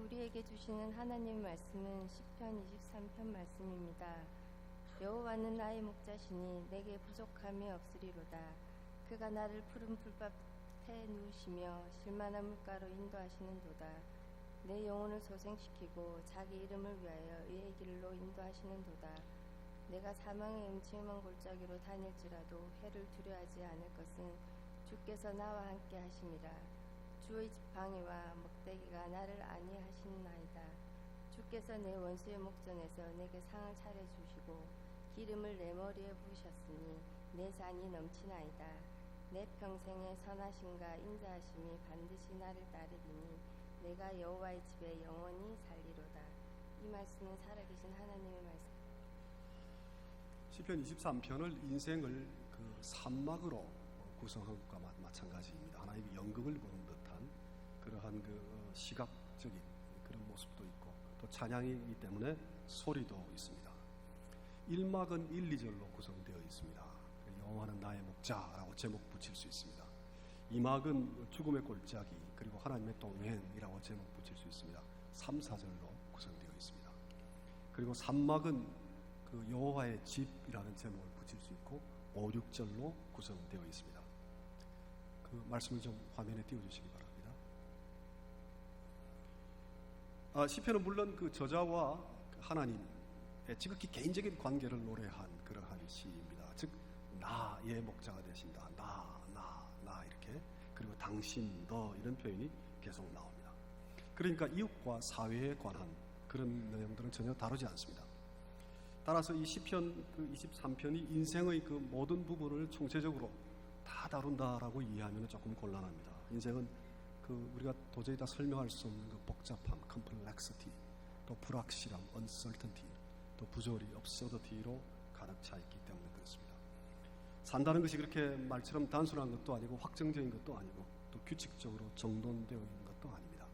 우리에게 주시는 하나님의 말씀은 시편 23편 말씀입니다. 여호와는 나의 목자시니 내게 부족함이 없으리로다. 그가 나를 푸른 풀밭에 누우시며 실만한 물가로 인도하시는도다. 내 영혼을 소생시키고 자기 이름을 위하여 의의 길로 인도하시는도다. 내가 사망의 음침한 골짜기로 다닐지라도 해를 두려워하지 않을 것은 주께서 나와 함께 하심이라. 주의 지팡이와 목대기가 나를 안위하시나이다. 주께서 내 원수의 목전에서 내게 상을 차려주시고 기름을 내 머리에 부으셨으니 내 잔이 넘치나이다. 내 평생의 선하심과 인자하심이 반드시 나를 따르리니 내가 여호와의 집에 영원히 살리로다. 이 말씀은 살아계신 하나님의 말씀. 시편 23편을 인생을 그 산막으로 구성한 것과 마찬가지입니다. 하나님의 연극을 보는 듯한 그러한 그 시각적인 그런 모습도 있고 또 찬양이기 때문에 소리도 있습니다. 1막은 1, 2절로 구성되어 있습니다. 여호와는 나의 목자라고 제목 붙일 수 있습니다. 2막은 죽음의 골짜기 그리고 하나님의 동행이라고 제목 붙일 수 있습니다. 3, 4절로 구성되어 있습니다. 그리고 3막은 그 여호와의 집이라는 제목을 붙일 수 있고 5, 6절로 구성되어 있습니다. 그 말씀을 좀 화면에 띄워주시기 바랍니다. 시편은 물론 그 저자와 하나님의 지극히 개인적인 관계를 노래한 그러한 시입니다. 즉 나의 목자가 되신다. 나 이렇게 그리고 당신 너 이런 표현이 계속 나옵니다. 그러니까 이웃과 사회에 관한 그런 내용들은 전혀 다루지 않습니다. 따라서 이 시편 그 23편이 인생의 그 모든 부분을 총체적으로 다 다룬다라고 이해하면 조금 곤란합니다. 인생은 그 우리가 도저히 다 설명할 수 없는 그 복잡함, complexity, 또 불확실함, uncertainty, 또 부조리, absurdity로 가득 차 있기 때문에 그렇습니다. 산다는 것이 그렇게 말처럼 단순한 것도 아니고 확정적인 것도 아니고 또 규칙적으로 정돈되어 있는 것도 아닙니다.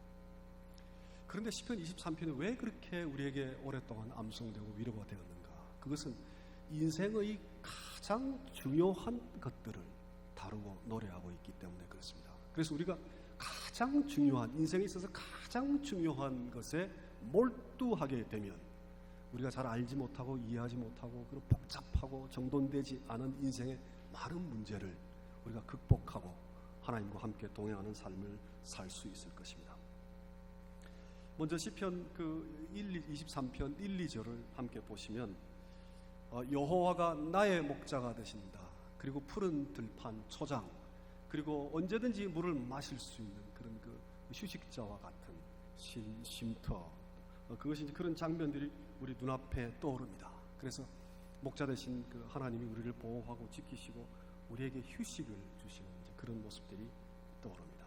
그런데 시편 23편이 왜 그렇게 우리에게 오랫동안 암송되고 위로가 되었는가? 그것은 인생의 가장 중요한 것들을 다루고 노래하고 있기 때문에 그렇습니다. 그래서 우리가 가장 중요한 인생에 있어서 가장 중요한 것에 몰두하게 되면 우리가 잘 알지 못하고 이해하지 못하고 그리고 복잡하고 정돈되지 않은 인생의 많은 문제를 우리가 극복하고 하나님과 함께 동행하는 삶을 살 수 있을 것입니다. 먼저 시편 그 23편 1, 2절을 함께 보시면 여호와가 나의 목자가 되신다. 그리고 푸른 들판 초장 그리고 언제든지 물을 마실 수 있는 그런 그 휴식자와 같은 쉼터 그것이 이제 그런 장면들이 우리 눈앞에 떠오릅니다. 그래서 목자 되신 그 하나님이 우리를 보호하고 지키시고 우리에게 휴식을 주시는 이제 그런 모습들이 떠오릅니다.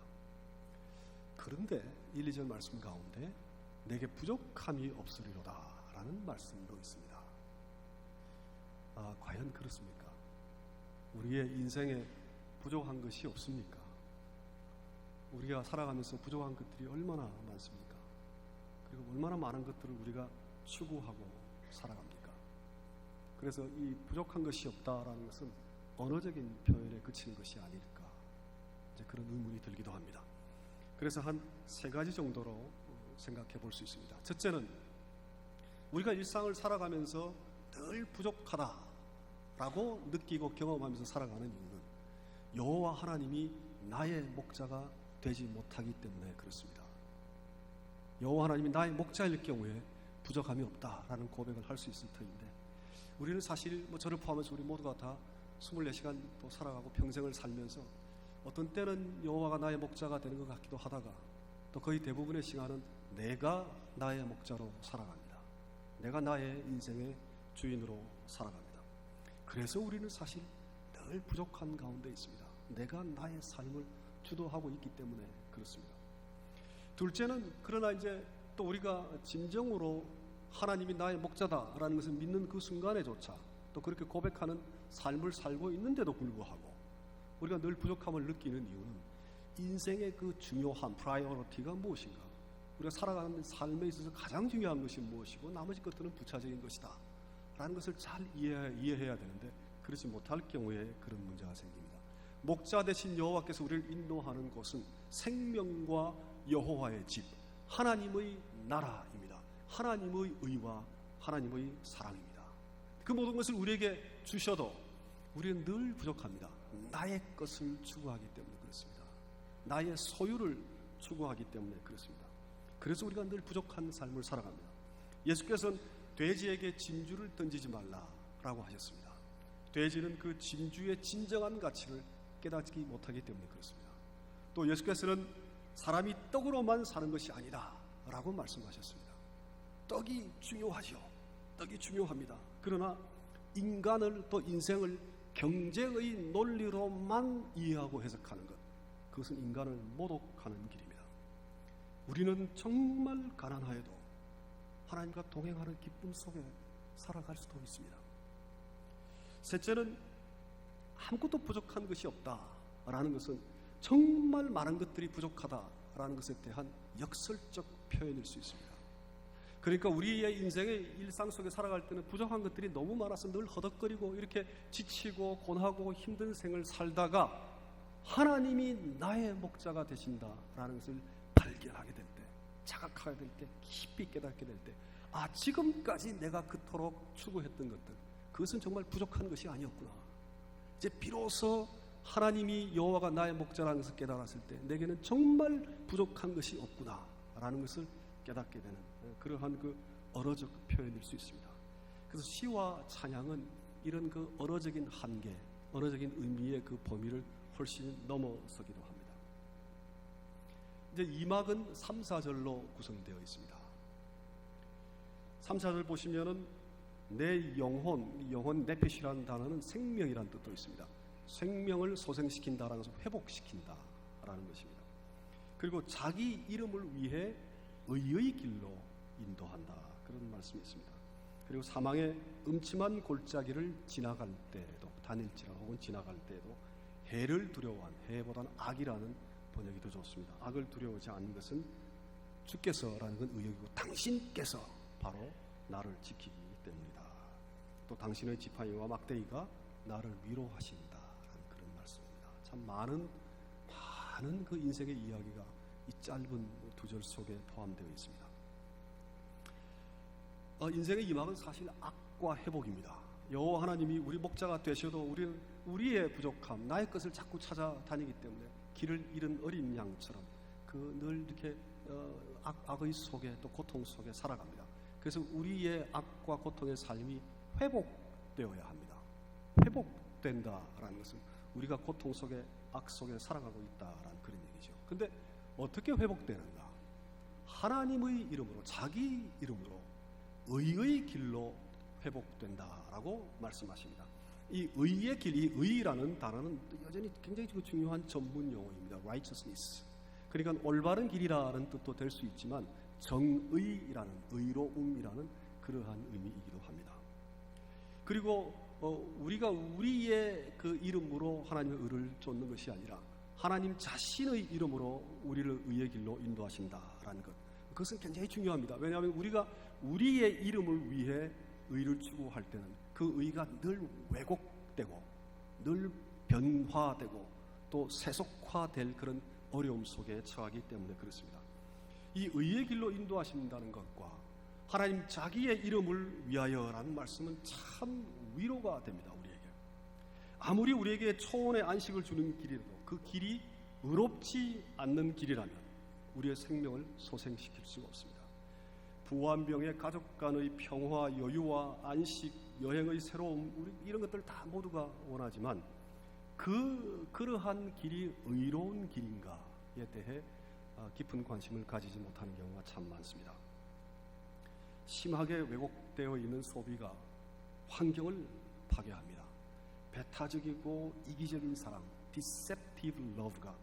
그런데 1, 2절 말씀 가운데 내게 부족함이 없으리로다 라는 말씀도 있습니다. 과연 그렇습니까? 우리의 인생에 부족한 것이 없습니까? 우리가 살아가면서 부족한 것들이 얼마나 많습니까? 그리고 얼마나 많은 것들을 우리가 추구하고 살아갑니까? 그래서 이 부족한 것이 없다라는 것은 언어적인 표현에 그치는 것이 아닐까 이제 그런 의문이 들기도 합니다. 그래서 한 세 가지 정도로 생각해 볼 수 있습니다. 첫째는 우리가 일상을 살아가면서 늘 부족하다라고 느끼고 경험하면서 살아가는 이유는 여호와 하나님이 나의 목자가 되지 못하기 때문에 그렇습니다. 여호와 하나님이 나의 목자일 경우에 부족함이 없다라는 고백을 할 수 있을 터인데 우리는 사실 저를 포함해서 우리 모두가 다 24시간 또 살아가고 평생을 살면서 어떤 때는 여호와가 나의 목자가 되는 것 같기도 하다가 또 거의 대부분의 시간은 내가 나의 목자로 살아갑니다. 내가 나의 인생의 주인으로 살아갑니다. 그래서 우리는 사실 늘 부족한 가운데 있습니다. 내가 나의 삶을 주도하고 있기 때문에 그렇습니다. 둘째는 그러나 이제 또 우리가 진정으로 하나님이 나의 목자다라는 것을 믿는 그 순간에조차 또 그렇게 고백하는 삶을 살고 있는데도 불구하고 우리가 늘 부족함을 느끼는 이유는 인생의 그 중요한 프라이어리티가 무엇인가, 우리가 살아가는 삶에 있어서 가장 중요한 것이 무엇이고 나머지 것들은 부차적인 것이다 라는 것을 잘 이해해야 되는데 그렇지 못할 경우에 그런 문제가 생깁니다. 목자 되신 여호와께서 우리를 인도하는 곳은 생명과 여호와의 집, 하나님의 나라입니다. 하나님의 의와 하나님의 사랑입니다. 그 모든 것을 우리에게 주셔도 우리는 늘 부족합니다. 나의 것을 추구하기 때문에 그렇습니다. 나의 소유를 추구하기 때문에 그렇습니다. 그래서 우리가 늘 부족한 삶을 살아갑니다. 예수께서는 돼지에게 진주를 던지지 말라라고 하셨습니다. 돼지는 그 진주의 진정한 가치를 깨닫지 못하기 때문에 그렇습니다. 또 예수께서는 사람이 떡으로만 사는 것이 아니다 라고 말씀하셨습니다. 떡이 중요하죠. 떡이 중요합니다. 그러나 인간을 또 인생을 경제의 논리로만 이해하고 해석하는 것, 그것은 인간을 모독하는 길입니다. 우리는 정말 가난하여도 하나님과 동행하는 기쁨 속에 살아갈 수도 있습니다. 셋째는 아무것도 부족한 것이 없다라는 것은 정말 많은 것들이 부족하다라는 것에 대한 역설적 표현일 수 있습니다. 그러니까 우리의 인생의 일상 속에 살아갈 때는 부족한 것들이 너무 많아서 늘 허덕거리고 이렇게 지치고 고나고 힘든 생을 살다가 하나님이 나의 목자가 되신다라는 것을 발견하게 될 때, 자각하게 될 때, 깊이 깨닫게 될 때, 아, 지금까지 내가 그토록 추구했던 것들, 그것은 정말 부족한 것이 아니었구나. 이제 비로소 하나님이 여호와가 나의 목자라는 것을 깨달았을 때 내게는 정말 부족한 것이 없구나라는 것을 깨닫게 되는 그러한 그 어러적 표현일 수 있습니다. 그래서 시와 찬양은 이런 그 어러적인 한계, 어러적인 의미의 그 범위를 훨씬 넘어서기도 합니다. 이제 2막은 3, 4절로 구성되어 있습니다. 3, 4절 보시면은 내 영혼 네핏이라는 단어는 생명이라는 뜻도 있습니다. 생명을 소생시킨다라는 것은 회복시킨다라는 것입니다. 그리고 자기 이름을 위해 의의 길로 인도한다, 그런 말씀이 있습니다. 그리고 사망의 음침한 골짜기를 지나갈 때에도, 다닐지라 혹은 지나갈 때에도 해를 두려워한, 해보다는 악이라는 번역이 더 좋습니다. 악을 두려워하지 않는 것은 주께서라는 건 의역이고 당신께서 바로 나를 지키기 때문이다. 또 당신의 지팡이와 막대기가 나를 위로하신다라는 그런 말씀입니다. 참 많은 그 인생의 이야기가 이 짧은 두 절 속에 포함되어 있습니다. 인생의 이막은 사실 악과 회복입니다. 여호와 하나님이 우리 목자가 되셔도 우리는 우리의 부족함, 나의 것을 자꾸 찾아다니기 때문에 길을 잃은 어린 양처럼 그 늘 이렇게 악의 속에 또 고통 속에 살아갑니다. 그래서 우리의 악과 고통의 삶이 회복되어야 합니다. 회복된다라는 것은 우리가 고통 속에, 악 속에 살아가고 있다라는 그런 얘기죠. 근데 어떻게 회복되는가? 하나님의 이름으로, 자기 이름으로 의의 길로 회복된다라고 말씀하십니다. 이 의의 길, 이 의라는 단어는 여전히 굉장히 중요한 전문 용어입니다. righteousness. 그러니까 올바른 길이라는 뜻도 될 수 있지만 정의라는, 의로움이라는 그러한 의미이기도 합니다. 그리고 우리가 우리의 그 이름으로 하나님의 의를 쫓는 것이 아니라 하나님 자신의 이름으로 우리를 의의 길로 인도하신다라는 것, 그것은 굉장히 중요합니다. 왜냐하면 우리가 우리의 이름을 위해 의를 추구할 때는 그 의가 늘 왜곡되고 늘 변화되고 또 세속화될 그런 어려움 속에 처하기 때문에 그렇습니다. 이 의의 길로 인도하신다는 것과 하나님 자기의 이름을 위하여라는 말씀은 참 위로가 됩니다. 우리에게 아무리 우리에게 초원의 안식을 주는 길이라도 그 길이 의롭지 않는 길이라면 우리의 생명을 소생시킬 수가 없습니다. 부부한병의 가족 간의 평화, 여유와 안식, 여행의 새로움, 우리 이런 것들 다 모두가 원하지만 그러한 길이 의로운 길인가에 대해 깊은 관심을 가지지 못하는 경우가 참 많습니다. 심하게 왜곡되어 있는 소비가 환경을 파괴합니다. 배타적이고 이기적인 사랑, deceptive love가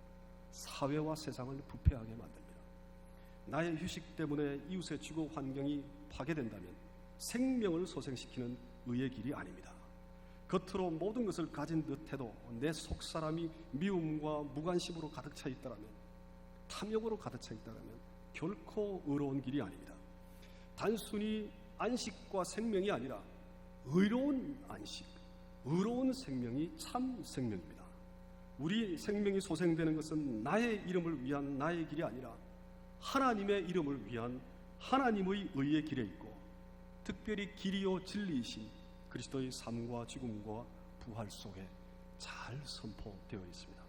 사회와 세상을 부패하게 만듭니다. 나의 휴식 때문에 이웃의 주거 환경이 파괴된다면 생명을 소생시키는 의의 길이 아닙니다. 겉으로 모든 것을 가진 듯해도 내 속사람이 미움과 무관심으로 가득 차 있다면, 탐욕으로 가득 차 있다면 결코 의로운 길이 아닙니다. 단순히 안식과 생명이 아니라 의로운 안식, 의로운 생명이 참 생명입니다. 우리 생명이 소생되는 것은 나의 이름을 위한 나의 길이 아니라 하나님의 이름을 위한 하나님의 의의 길에 있고 특별히 길이요 진리이신 그리스도의 삶과 죽음과 부활 속에 잘 선포되어 있습니다.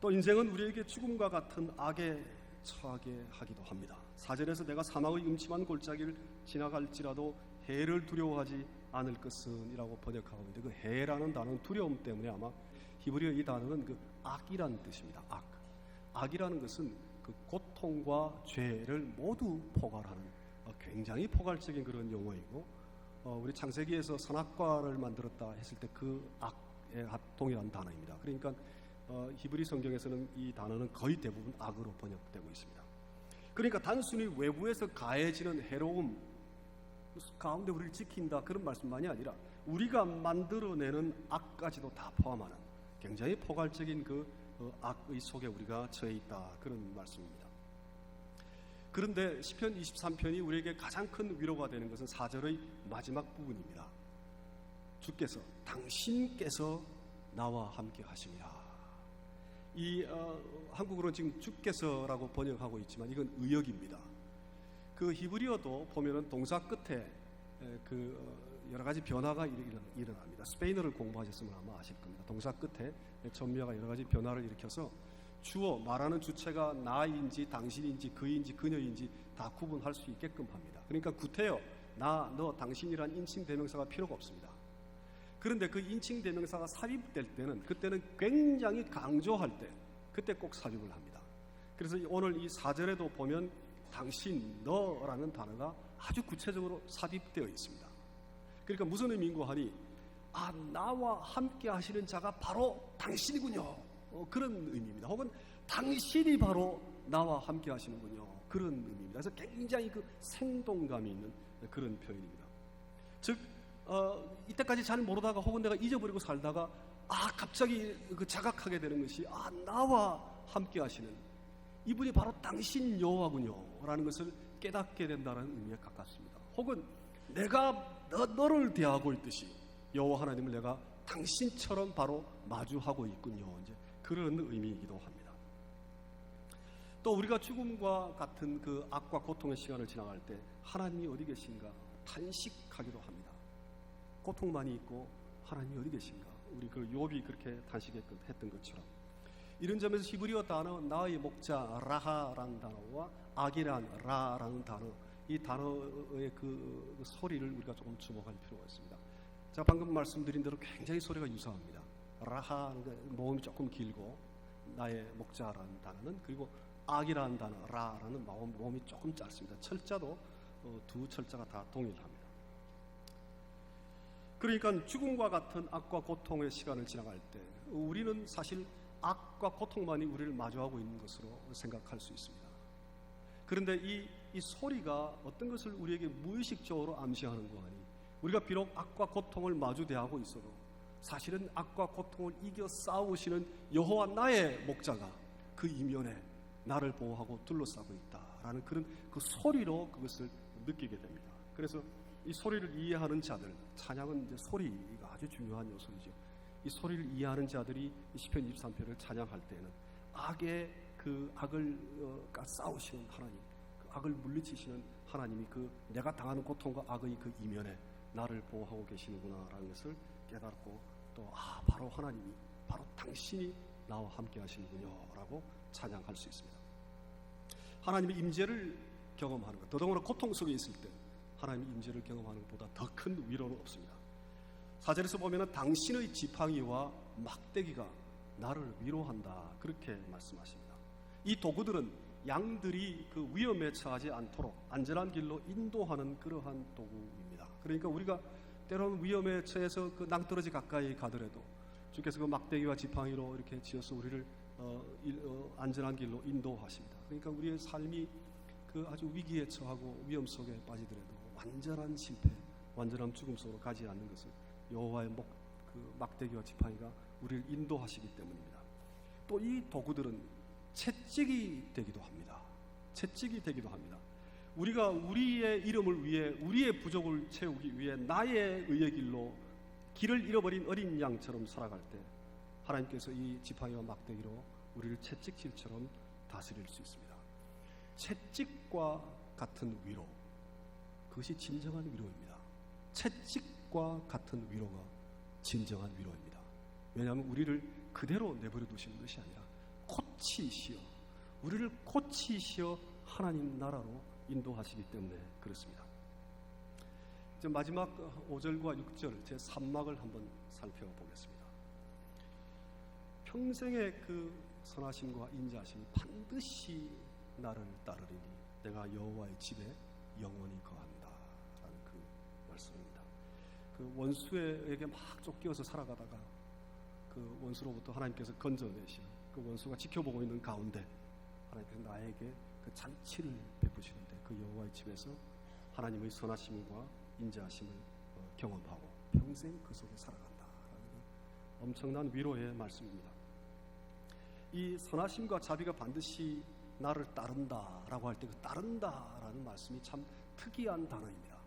또 인생은 우리에게 죽음과 같은 악에 처하게 하기도 합니다. 4절에서 내가 사망의 음침한 골짜기를 지나갈지라도 해를 두려워하지 않을 것은 이라고 번역하고 있는데, 그 해라는 단어는 두려움 때문에 아마 히브리어 이 단어는 그 악이라는 뜻입니다. 악이라는 것은 그 고통과 죄를 모두 포괄하는 굉장히 포괄적인 그런 용어이고, 우리 창세기에서 선악과를 만들었다 했을 때 그 악에 동일한 단어입니다. 그러니까 히브리 성경에서는 이 단어는 거의 대부분 악으로 번역되고 있습니다. 그러니까 단순히 외부에서 가해지는 해로움 가운데 우리를 지킨다 그런 말씀만이 아니라 우리가 만들어내는 악까지도 다 포함하는 굉장히 포괄적인 그 악의 속에 우리가 처해 있다 그런 말씀입니다. 그런데 시편 23편이 우리에게 가장 큰 위로가 되는 것은 4절의 마지막 부분입니다. 주께서 당신께서 나와 함께 하심이라. 이 한국어로는 지금 주께서라고 번역하고 있지만 이건 의역입니다. 그 히브리어도 보면은 동사 끝에 여러 가지 변화가 일어납니다. 스페인어를 공부하셨으면 아마 아실 겁니다. 동사 끝에 전미어가 여러 가지 변화를 일으켜서 주어 말하는 주체가 나인지 당신인지 그인지 그녀인지 다 구분할 수 있게끔 합니다. 그러니까 구태여 나, 너, 당신이란 인칭 대명사가 필요가 없습니다. 그런데 그 인칭 대명사가 삽입될 때는 그때는 굉장히 강조할 때 그때 꼭 삽입을 합니다. 그래서 오늘 이 4절에도 보면 당신, 너라는 단어가 아주 구체적으로 삽입되어 있습니다. 그러니까 무슨 의미인고 하니 나와 함께 하시는 자가 바로 당신이군요. 그런 의미입니다. 혹은 당신이 바로 나와 함께 하시는군요. 그런 의미입니다. 그래서 굉장히 그 생동감이 있는 그런 표현입니다. 즉 이때까지 잘 모르다가 혹은 내가 잊어버리고 살다가 갑자기 그 자각하게 되는 것이 나와 함께 하시는 이분이 바로 당신 여호와군요 라는 것을 깨닫게 된다는 의미에 가깝습니다. 혹은 내가 너를 대하고 있듯이 여호와 하나님을 내가 당신처럼 바로 마주하고 있군요. 이제 그런 의미이기도 합니다. 또 우리가 죽음과 같은 그 악과 고통의 시간을 지나갈 때 하나님이 어디 계신가 탄식하기도 합니다. 고통만이 있고 하나님이 어디 계신가? 우리 그 욥이 그렇게 탄식했던 것처럼 이런 점에서 히브리어 단어 나의 목자 라하라는 단어와 악이란 라라는 단어 이 단어의 그 소리를 우리가 조금 주목할 필요가 있습니다. 제가 방금 말씀드린 대로 굉장히 소리가 유사합니다. 라하는 모음이 조금 길고 나의 목자라는 단어는 그리고 악이라는 단어 라라는 모음이 조금 짧습니다. 철자도 두 철자가 다 동일합니다. 그러니까 죽음과 같은 악과 고통의 시간을 지나갈 때 우리는 사실 악과 고통만이 우리를 마주하고 있는 것으로 생각할 수 있습니다. 그런데 이 소리가 어떤 것을 우리에게 무의식적으로 암시하는 거 아니 우리가 비록 악과 고통을 마주대하고 있어도 사실은 악과 고통을 이겨 싸우시는 여호와 나의 목자가 그 이면에 나를 보호하고 둘러싸고 있다라는 그런 그 소리로 그것을 느끼게 됩니다. 그래서 이 소리를 이해하는 자들, 찬양은 이제 소리가 아주 중요한 요소이죠. 이 소리를 이해하는 자들이 시편 23편을 찬양할 때는 악의 그 악을 싸우시는 하나님, 그 악을 물리치시는 하나님이 그 내가 당하는 고통과 악의 그 이면에 나를 보호하고 계시는구나라는 것을 깨닫고 또 바로 하나님이 바로 당신이 나와 함께 하시는군요라고 찬양할 수 있습니다. 하나님의 임재를 경험하는 것, 더더구나 고통 속에 있을 때 하나님의 임재를 경험하는 것보다 더 큰 위로는 없습니다. 4절에서 보면 당신의 지팡이와 막대기가 나를 위로한다 그렇게 말씀하십니다. 이 도구들은 양들이 그 위험에 처하지 않도록 안전한 길로 인도하는 그러한 도구입니다. 그러니까 우리가 때로는 위험에 처해서 그 낭떠러지 가까이 가더라도 주께서 그 막대기와 지팡이로 이렇게 지어서 우리를 안전한 길로 인도하십니다. 그러니까 우리의 삶이 그 아주 위기에 처하고 위험 속에 빠지더라도 완전한 실패, 완전한 죽음 속으로 가지 않는 것은 여호와의 그 막대기와 지팡이가 우리를 인도하시기 때문입니다. 또 이 도구들은 채찍이 되기도 합니다. 채찍이 되기도 합니다. 우리가 우리의 이름을 위해 우리의 부족을 채우기 위해 나의 의의 길로 길을 잃어버린 어린 양처럼 살아갈 때 하나님께서 이 지팡이와 막대기로 우리를 채찍질처럼 다스릴 수 있습니다. 채찍과 같은 위로, 그것이 진정한 위로입니다. 채찍과 같은 위로가 진정한 위로입니다. 왜냐하면 우리를 그대로 내버려 두시는 것이 아니라 고치시어, 우리를 고치시어 하나님 나라로 인도하시기 때문에 그렇습니다. 이제 마지막 5절과 6절 제 3막을 한번 살펴보겠습니다. 평생의 그 선하심과 인자하심이 반드시 나를 따르리니 내가 여호와의 집에 영원히 거한다라는 그 말씀입니다. 그 원수에게 막 쫓겨서 살아가다가 그 원수로부터 하나님께서 건져내시는 그 원수가 지켜보고 있는 가운데 하나님께서 나에게 그 잔치를 베푸시는데 그 여호와의 집에서 하나님의 선하심과 인자하심을 경험하고 평생 그 속에 살아간다라는 엄청난 위로의 말씀입니다. 이 선하심과 자비가 반드시 나를 따른다라고 할 때 그 따른다라는 말씀이 참 특이한 단어입니다.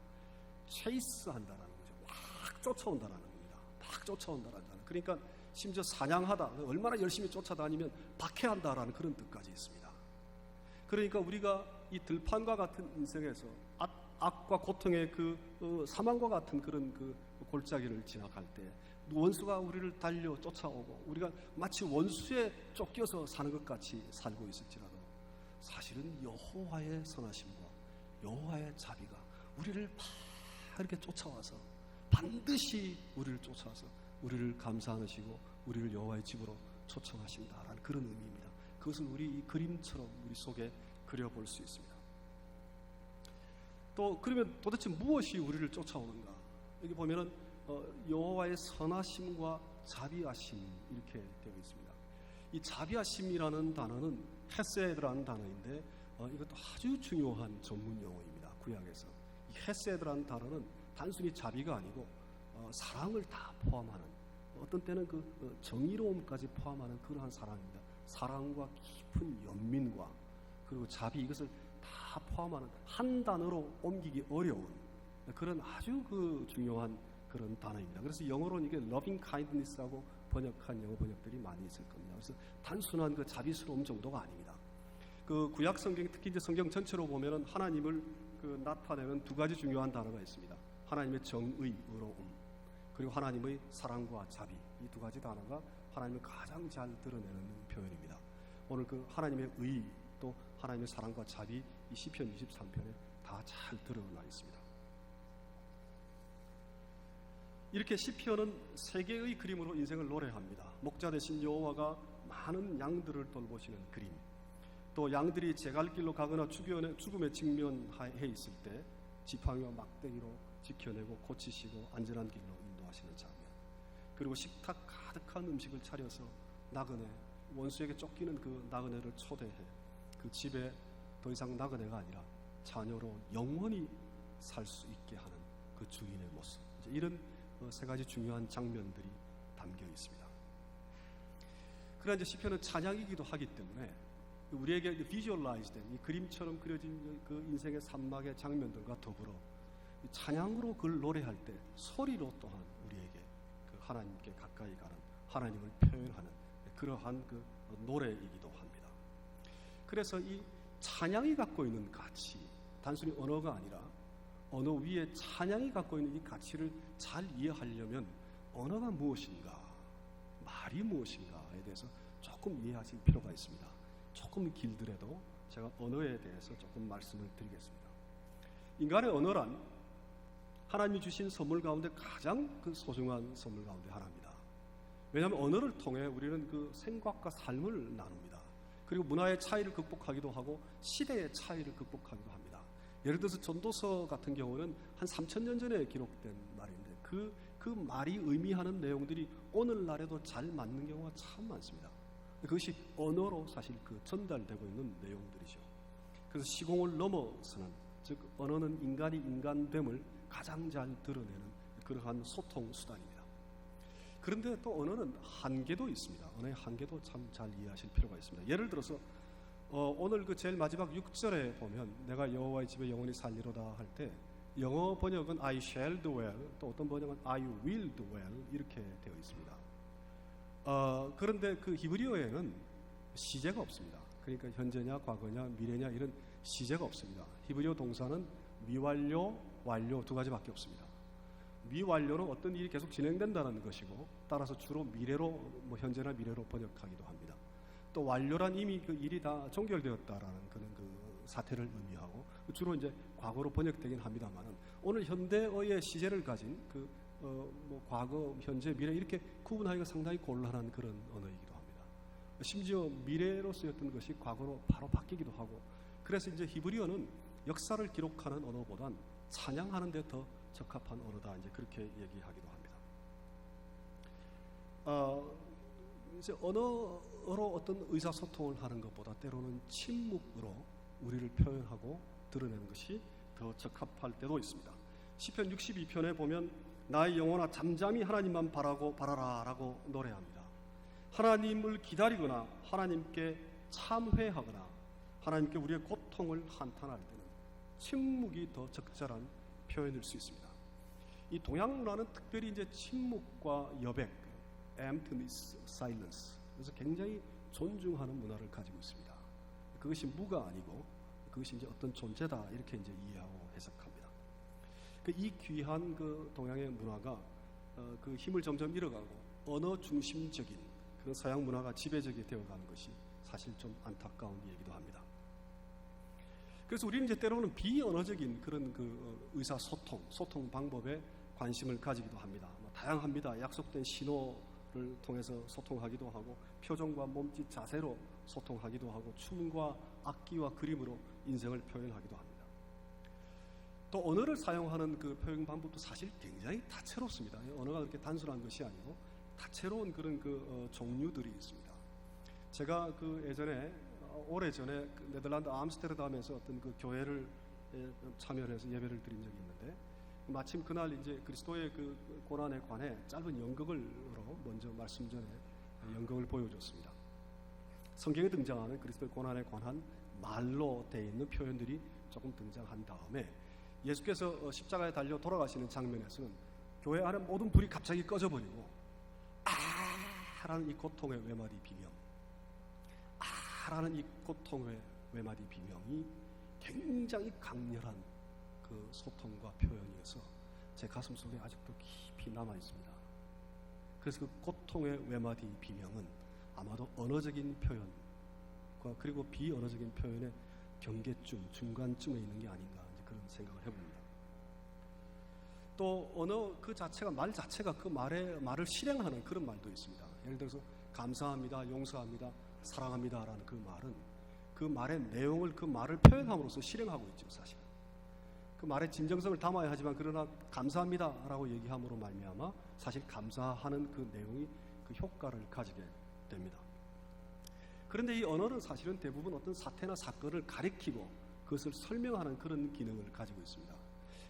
체이스한다라는 거죠. 막 쫓아온다라는 겁니다. 막 쫓아온다라는 단어. 그러니까 심지어 사냥하다, 얼마나 열심히 쫓아다니면 박해한다라는 그런 뜻까지 있습니다. 그러니까 우리가 이 들판과 같은 인생에서 악과 고통의 그 사망과 같은 그런 그 골짜기를 지나갈 때 원수가 우리를 달려 쫓아오고 우리가 마치 원수에 쫓겨서 사는 것 같이 살고 있을지라도 사실은 여호와의 선하심과 여호와의 자비가 우리를 막 이렇게 쫓아와서 반드시 우리를 쫓아와서 우리를 감사하시고 우리를 여호와의 집으로 초청하신다라는 그런 의미입니다. 그것을 우리 이 그림처럼 우리 속에 그려볼 수 있습니다. 또 그러면 도대체 무엇이 우리를 쫓아오는가? 여기 보면은 여호와의 선하심과 자비하심 이렇게 되어 있습니다. 이 자비하심이라는 단어는 헤세드라는 단어인데 이것도 아주 중요한 전문 용어입니다. 구약에서 이 헤세드라는 단어는 단순히 자비가 아니고 사랑을 다 포함하는, 어떤 때는 그 정의로움까지 포함하는 그러한 사랑입니다. 사랑과 깊은 연민과 그리고 자비, 이것을 다 포함하는, 한 단어로 옮기기 어려운 그런 아주 그 중요한 그런 단어입니다. 그래서 영어로는 이게 loving kindness라고 번역한 영어 번역들이 많이 있을 겁니다. 그래서 단순한 그 자비스러움 정도가 아닙니다. 그 구약 성경, 특히 이제 성경 전체로 보면은 하나님을 그 나타내는 두 가지 중요한 단어가 있습니다. 하나님의 정의, 의로움, 그리고 하나님의 사랑과 자비, 이 두 가지 단어가 하나님을 가장 잘 드러내는 표현입니다. 오늘 그 하나님의 의, 또 하나님의 사랑과 자비, 이 시편 23편에 다 잘 드러나 있습니다. 이렇게 시편은 세계의 그림으로 인생을 노래합니다. 목자 되신 여호와가 많은 양들을 돌보시는 그림, 또 양들이 제갈길로 가거나 죽음에 직면해 있을 때 지팡이와 막대기로 지켜내고 고치시고 안전한 길로 인도하시는 장면, 그리고 식탁 가득한 음식을 차려서 나그네, 원수에게 쫓기는 그 나그네를 초대해 그 집에 더 이상 나그네가 아니라 자녀로 영원히 살 수 있게 하는 그 주인의 모습, 이런 세 가지 중요한 장면들이 담겨 있습니다. 그러나 이제 시편은 찬양이기도 하기 때문에 우리에게 비주얼라이즈된 이 그림처럼 그려진 그 인생의 산막의 장면들과 더불어 찬양으로 그걸 노래할 때 소리로 또한 우리에게 그 하나님께 가까이 가는, 하나님을 표현하는 그러한 그 노래이기도 합니다. 그래서 이 찬양이 갖고 있는 가치, 단순히 언어가 아니라 언어 위에 찬양이 갖고 있는 이 가치를 잘 이해하려면 언어가 무엇인가, 말이 무엇인가에 대해서 조금 이해하실 필요가 있습니다. 조금 길더라도 제가 언어에 대해서 조금 말씀을 드리겠습니다. 인간의 언어란 하나님이 주신 선물 가운데 가장 그 소중한 선물 가운데 하나입니다. 왜냐하면 언어를 통해 우리는 그 생각과 삶을 나눕니다. 그리고 문화의 차이를 극복하기도 하고 시대의 차이를 극복하기도 합니다. 예를 들어서 전도서 같은 경우는 한 3,000년 전에 기록된 말인데 그 말이 의미하는 내용들이 오늘날에도 잘 맞는 경우가 참 많습니다. 그것이 언어로 사실 그 전달되고 있는 내용들이죠. 그래서 시공을 넘어서는, 즉 언어는 인간이 인간됨을 가장 잘 드러내는 그러한 소통 수단입니다. 그런데 또 언어는 한계도 있습니다. 언어의 한계도 참 잘 이해하실 필요가 있습니다. 예를 들어서 오늘 그 제일 마지막 6절에 보면 내가 여호와의 집에 영원히 살리로다 할 때 영어 번역은 I shall dwell, 또 어떤 번역은 I will dwell 이렇게 되어 있습니다. 그런데 그 히브리어에는 시제가 없습니다. 그러니까 현재냐 과거냐 미래냐 이런 시제가 없습니다. 히브리어 동사는 미완료, 완료 두 가지밖에 없습니다. 미완료는 어떤 일이 계속 진행된다는 것이고 따라서 주로 미래로 현재나 미래로 번역하기도 합니다. 또 완료란 이미 그 일이 다 종결되었다라는 그런 그 사태를 의미하고 주로 이제 과거로 번역되긴 합니다만은 오늘 현대어의 시제를 가진 과거, 현재, 미래 이렇게 구분하기가 상당히 곤란한 그런 언어이기도 합니다. 심지어 미래로 쓰였던 것이 과거로 바로 바뀌기도 하고 그래서 이제 히브리어는 역사를 기록하는 언어보단 찬양하는 데 더 적합한 언어다 이제 그렇게 얘기하기도 합니다. 이제 언어로 어떤 의사소통을 하는 것보다 때로는 침묵으로 우리를 표현하고 드러내는 것이 더 적합할 때도 있습니다. 시편 62편에 보면 나의 영혼아 잠잠히 하나님만 바라라 라고 노래합니다. 하나님을 기다리거나 하나님께 참회하거나 하나님께 우리의 고통을 한탄할 때는 침묵이 더 적절한 표현일 수 있습니다. 이 동양 문화는 특별히 이제 침묵과 여백, emptiness, silence, 그래서 굉장히 존중하는 문화를 가지고 있습니다. 그것이 무가 아니고 그것이 이제 어떤 존재다 이렇게 이제 이해하고 해석합니다. 이 귀한 그 동양의 문화가 그 힘을 점점 잃어가고 언어 중심적인 그런 서양 문화가 지배적이 되어가는 것이 사실 좀 안타까운 얘기도 합니다. 그래서 우리는 이제 때로는 비언어적인 그런 그 소통 방법에 관심을 가지기도 합니다. 다양합니다. 약속된 신호를 통해서 소통하기도 하고 표정과 몸짓 자세로 소통하기도 하고 춤과 악기와 그림으로 인생을 표현하기도 합니다. 또 언어를 사용하는 그 표현 방법도 사실 굉장히 다채롭습니다. 언어가 그렇게 단순한 것이 아니고 다채로운 그런 종류들이 있습니다. 제가 오래전에 네덜란드 암스테르담에서 어떤 그 교회를 참여해서 예배를 드린 적이 있는데 마침 그날 이제 그리스도의 그 고난에 관해 짧은 연극으로 먼저 말씀 전에 연극을 보여줬습니다. 성경에 등장하는 그리스도의 고난에 관한 말로 되어 있는 표현들이 조금 등장한 다음에 예수께서 십자가에 달려 돌아가시는 장면에서는 교회 안에 모든 불이 갑자기 꺼져버리고 라는 이 고통의 외마디 비명, 라는 이 고통의 외마디 비명이 굉장히 강렬한 그 소통과 표현이어서 제 가슴 속에 아직도 깊이 남아 있습니다. 그래서 그 고통의 외마디 비명은 아마도 언어적인 표현과 그리고 비언어적인 표현의 경계쯤, 중간쯤에 있는 게 아닌가 이제 그런 생각을 해봅니다. 또 언어 그 자체가 말 자체가 그 말을 실행하는 그런 말도 있습니다. 예를 들어서 감사합니다, 용서합니다, 사랑합니다라는 그 말은 그 말의 내용을 그 말을 표현함으로써 실행하고 있죠. 사실 그 말의 진정성을 담아야 하지만 그러나 감사합니다라고 얘기함으로 말미암아 사실 감사하는 그 내용이 그 효과를 가지게 됩니다. 그런데 이 언어는 사실은 대부분 어떤 사태나 사건을 가리키고 그것을 설명하는 그런 기능을 가지고 있습니다.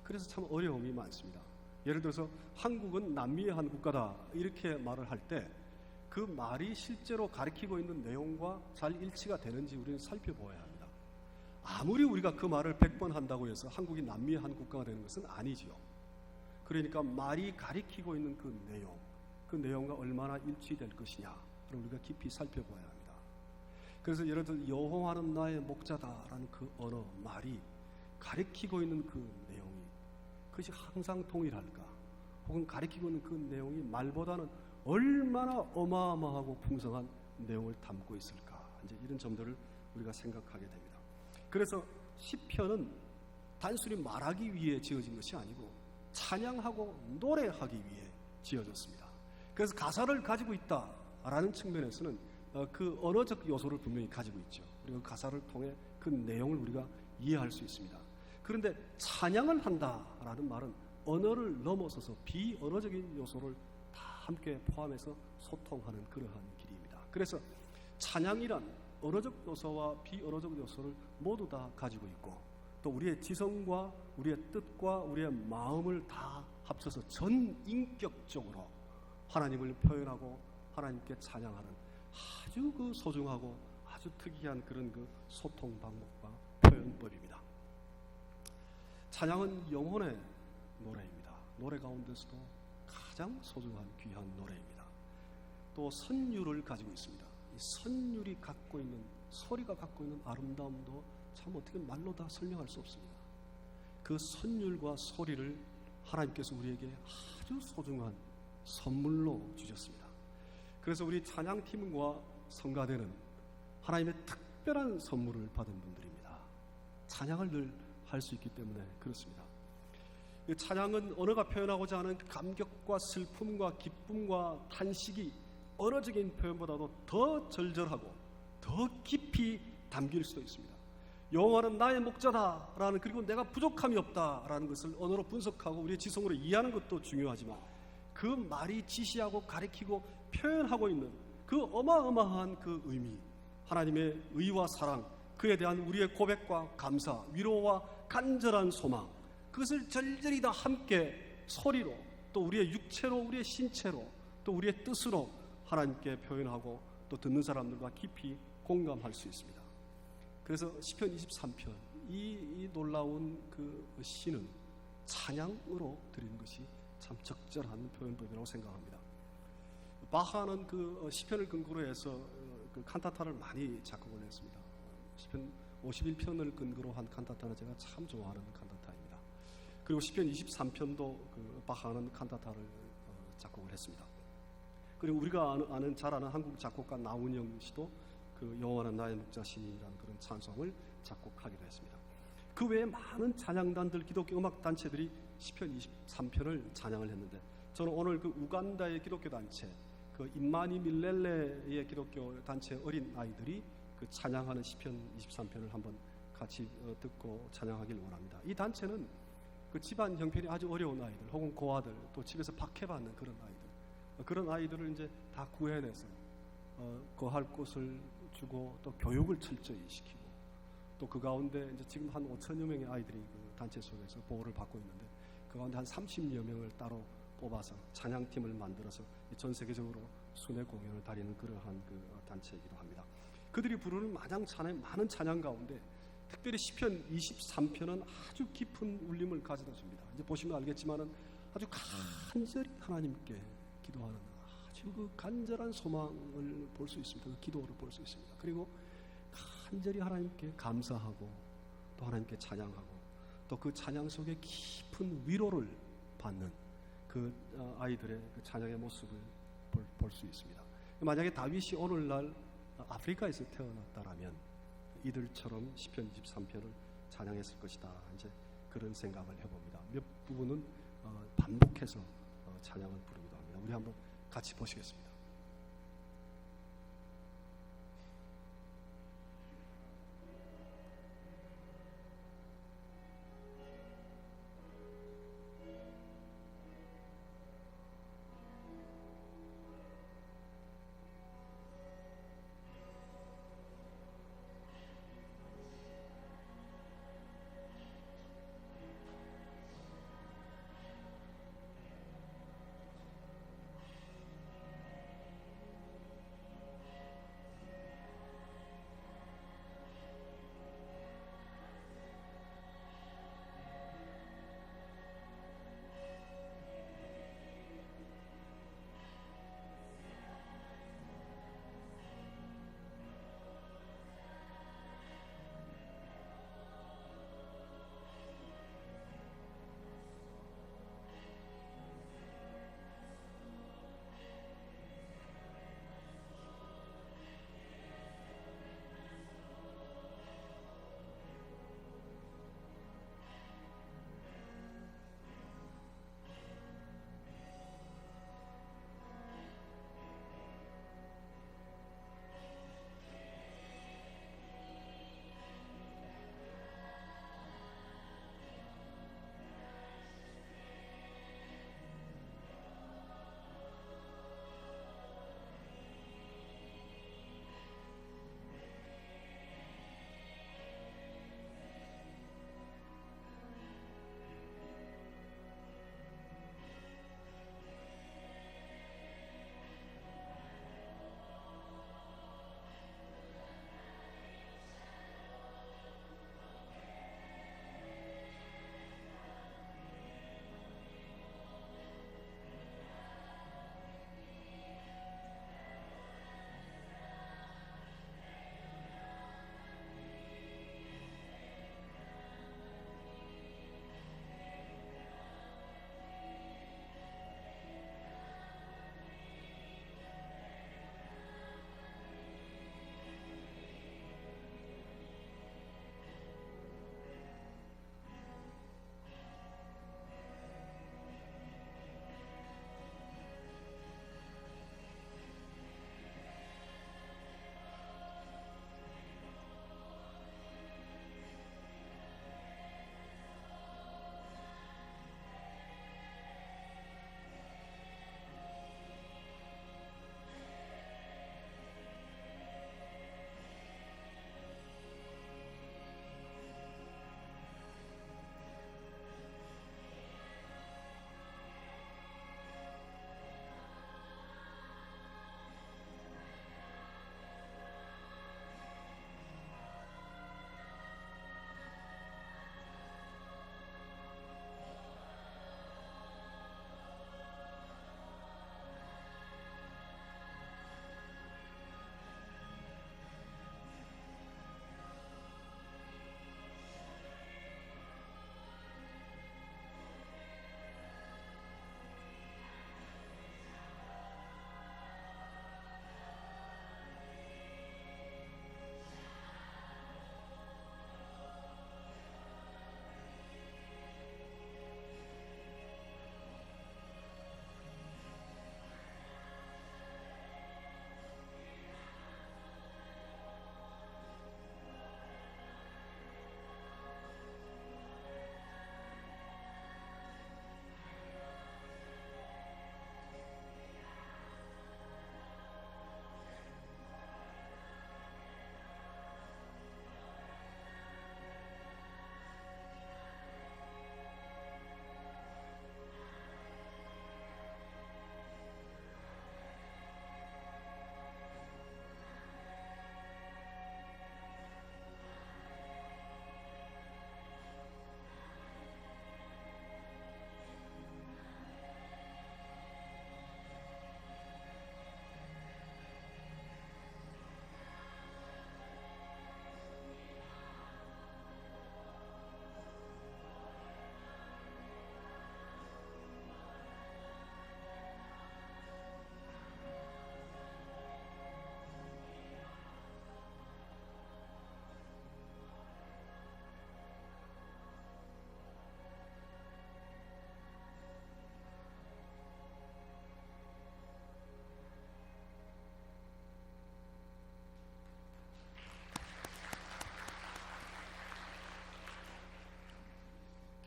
그래서 참 어려움이 많습니다. 예를 들어서 한국은 남미의 한 국가다 이렇게 말을 할 때 그 말이 실제로 가리키고 있는 내용과 잘 일치가 되는지 우리는 살펴보아야 합니다. 아무리 우리가 그 말을 100번 한다고 해서 한국이 남미의 한 국가가 되는 것은 아니지요. 그러니까 말이 가리키고 있는 그 내용과 얼마나 일치될 것이냐를 우리가 깊이 살펴봐야 합니다. 그래서 예를 들어 여호와는 나의 목자다라는 그 언어 말이 가리키고 있는 그 내용이 그것이 항상 동일할까? 혹은 가리키고 있는 그 내용이 말보다는 얼마나 어마어마하고 풍성한 내용을 담고 있을까? 이제 이런 점들을 우리가 생각하게 됩니다. 그래서 시편은 단순히 말하기 위해 지어진 것이 아니고 찬양하고 노래하기 위해 지어졌습니다. 그래서 가사를 가지고 있다라는 측면에서는 그 언어적 요소를 분명히 가지고 있죠. 그리고 가사를 통해 그 내용을 우리가 이해할 수 있습니다. 그런데 찬양을 한다라는 말은 언어를 넘어서서 비언어적인 요소를 다 함께 포함해서 소통하는 그러한 길입니다. 그래서 찬양이란 언어적 요소와 비언어적 요소를 모두 다 가지고 있고 또 우리의 지성과 우리의 뜻과 우리의 마음을 다 합쳐서 전인격적으로 하나님을 표현하고 하나님께 찬양하는 아주 그 소중하고 아주 특이한 그런 그 소통 방법과 표현법입니다. 찬양은 영혼의 노래입니다. 노래 가운데서도 가장 소중한 귀한 노래입니다. 또 선율을 가지고 있습니다. 이 선율이 갖고 있는 소리가 갖고 있는 아름다움도 참 어떻게 말로 다 설명할 수 없습니다. 그 선율과 소리를 하나님께서 우리에게 아주 소중한 선물로 주셨습니다. 그래서 우리 찬양팀과 성가대는 하나님의 특별한 선물을 받은 분들입니다. 찬양을 늘 할 수 있기 때문에 그렇습니다. 찬양은 언어가 표현하고자 하는 감격과 슬픔과 기쁨과 탄식이 언어적인 표현보다도 더 절절하고 더 깊이 담길 수도 있습니다. 여호와는 나의 목자다라는, 그리고 내가 부족함이 없다라는 것을 언어로 분석하고 우리의 지성으로 이해하는 것도 중요하지만, 그 말이 지시하고 가리키고 표현하고 있는 그 어마어마한 그 의미, 하나님의 의와 사랑, 그에 대한 우리의 고백과 감사, 위로와 간절한 소망, 그것을 절절히 다 함께 소리로, 또 우리의 육체로, 우리의 신체로, 또 우리의 뜻으로 하나님께 표현하고 또 듣는 사람들과 깊이 공감할 수 있습니다. 그래서 시편 23편, 이 놀라운 그 시는 찬양으로 드리는 것이 참 적절한 표현법이라고 생각합니다. 바하는 그 시편을 근거로 해서 그 칸타타를 많이 작곡을 했습니다. 시편 51편을 근거로 한 칸타타는 제가 참 좋아하는 칸타타입니다. 그리고 시편 23편도 그 바하는 칸타타를 작곡을 했습니다. 그리고 우리가 잘 아는 한국 작곡가 나훈영 씨도 그 여호와는 나의 목자시니라는 그런 찬송을 작곡하기도 했습니다. 그 외에 많은 찬양단들, 기독교 음악 단체들이 시편 23편을 찬양을 했는데, 저는 오늘 그 우간다의 기독교 단체, 그 임마니 밀렐레의 기독교 단체 어린 아이들이 그 찬양하는 시편 23편을 한번 같이 듣고 찬양하길 원합니다. 이 단체는 그 집안 형편이 아주 어려운 아이들, 혹은 고아들, 또 집에서 박해받는 그런 아이들을 이제 다 구해내서 거할 곳을 주고 또 교육을 철저히 시키고, 또 그 가운데 이제 지금 한 5천여 명의 아이들이 그 단체 속에서 보호를 받고 있는데, 그 가운데 한 30여 명을 따로 뽑아서 찬양팀을 만들어서 전 세계적으로 순회 공연을 다니는 그러한 그 단체이기도 합니다. 그들이 부르는 많은 찬양 가운데 특별히 시편 23편은 아주 깊은 울림을 가져다 줍니다. 이제 보시면 알겠지만은 아주 간절히 하나님께 기도하는 아주 그 간절한 소망을 볼 수 있습니다. 그 기도를 볼 수 있습니다. 그리고 간절히 하나님께 감사하고 또 하나님께 찬양하고 또 그 찬양 속에 깊은 위로를 받는 그 아이들의 그 찬양의 모습을 볼 수 있습니다. 만약에 다윗이 오늘날 아프리카에서 태어났다라면 이들처럼 시편 23편을 찬양했을 것이다. 이제 그런 생각을 해봅니다. 몇 부분은 반복해서 찬양을 부르기도 합니다. 우리 한번 같이 보시겠습니다.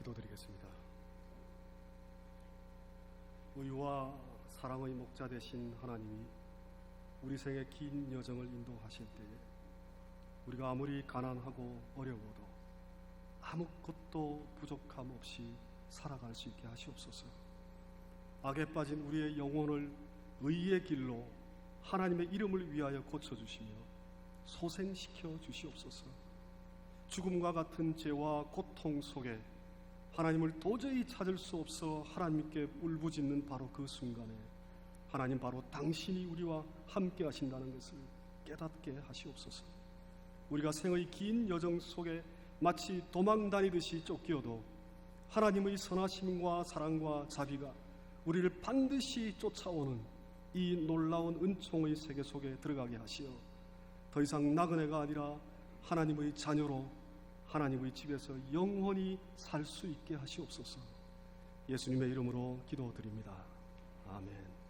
기도드리겠습니다. 의와 사랑의 목자 되신 하나님이 우리 생의 긴 여정을 인도하실 때에 우리가 아무리 가난하고 어려워도 아무것도 부족함 없이 살아갈 수 있게 하시옵소서. 악에 빠진 우리의 영혼을 의의 길로 하나님의 이름을 위하여 고쳐주시며 소생시켜 주시옵소서. 죽음과 같은 죄와 고통 속에 하나님을 도저히 찾을 수 없어 하나님께 울부짖는 바로 그 순간에 하나님 바로 당신이 우리와 함께 하신다는 것을 깨닫게 하시옵소서. 우리가 생의 긴 여정 속에 마치 도망 다니듯이 쫓기어도 하나님의 선하심과 사랑과 자비가 우리를 반드시 쫓아오는 이 놀라운 은총의 세계 속에 들어가게 하시어 더 이상 나그네가 아니라 하나님의 자녀로 하나님의 집에서 영원히 살 수 있게 하시옵소서. 예수님의 이름으로 기도드립니다. 아멘.